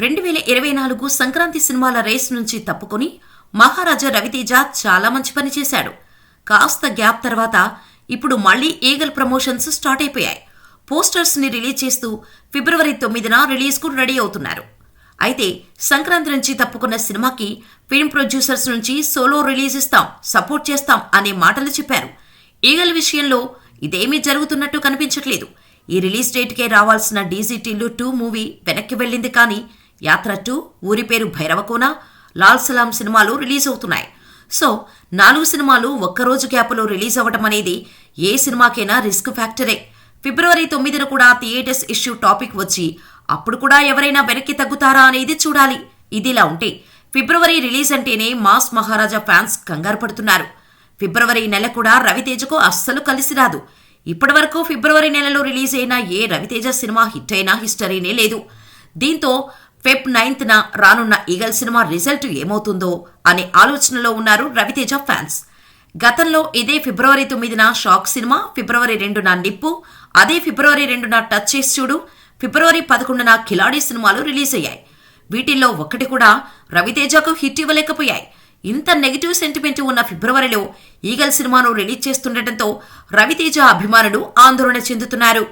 2024 సంక్రాంతి సినిమాల రేస్ నుంచి తప్పుకొని మహారాజా రవితేజ చాలా మంచి పని చేశాడు. కాస్త గ్యాప్ తర్వాత ఇప్పుడు మళ్లీ ఈగల్ ప్రమోషన్స్ స్టార్ట్ అయిపోయాయి. పోస్టర్స్ ని రిలీజ్ చేస్తూ ఫిబ్రవరి 9న రిలీజ్ కు రెడీ అవుతున్నారు. అయితే సంక్రాంతి నుంచి తప్పుకున్న సినిమాకి ఫిల్మ్ ప్రొడ్యూసర్స్ నుంచి సోలో రిలీజ్ ఇస్తాం, సపోర్ట్ చేస్తాం అనే మాటలు చెప్పారు. ఈగల్ విషయంలో ఇదేమీ జరుగుతున్నట్టు కనిపించట్లేదు. ఈ రిలీజ్ డేట్కే రావాల్సిన డీజీటీలు 2 మూవీ వెనక్కి వెళ్ళింది. కానీ యాత్ర 2, ఊరి పేరు భైరవకోన, లాల్ సలాం సినిమాలు రిలీజ్ అవుతున్నాయి. సో 4 సినిమాలు ఒక్కరోజు గ్యాప్లో రిలీజ్ అవ్వటం అనేది ఏ సినిమాకైనా రిస్క్ ఫ్యాక్టరే. ఫిబ్రవరి 9న కూడా థియేటర్స్ ఇష్యూ టాపిక్ వచ్చి అప్పుడు కూడా ఎవరైనా వెనక్కి తగ్గుతారా అనేది చూడాలి. ఇదిలా ఉంటే ఫిబ్రవరి రిలీజ్ అంటేనే మాస్ మహారాజా ఫ్యాన్స్ కంగారు పడుతున్నారు. ఫిబ్రవరి నెల కూడా రవితేజకు అస్సలు కలిసి రాదు. ఇప్పటివరకు ఫిబ్రవరి నెలలో రిలీజ్ అయిన ఏ రవితేజ సినిమా హిట్ అయినా హిస్టరీనే లేదు. దీంతో ఫెబ్ 9న రానున్న ఈగల్ సినిమా రిజల్ట్ ఏమవుతుందో అనే ఆలోచనలో ఉన్నారు రవితేజ ఫ్యాన్స్. గతంలో ఇదే ఫిబ్రవరి 9న షాక్ సినిమా, ఫిబ్రవరి 2న నిప్పు, అదే ఫిబ్రవరి 2న టచ్ చేసి చూడు, ఫిబ్రవరి 11న కిలాడి సినిమాలు రిలీజ్ అయ్యాయి. వీటిల్లో ఒక్కటి కూడా రవితేజకు హిట్ ఇవ్వలేకపోయాయి. ఇంత నెగిటివ్ సెంటిమెంట్ ఉన్న ఫిబ్రవరిలో ఈగల్ సినిమాను రిలీజ్ చేస్తుండటంతో రవితేజ అభిమానులు ఆందోళన చెందుతున్నారు.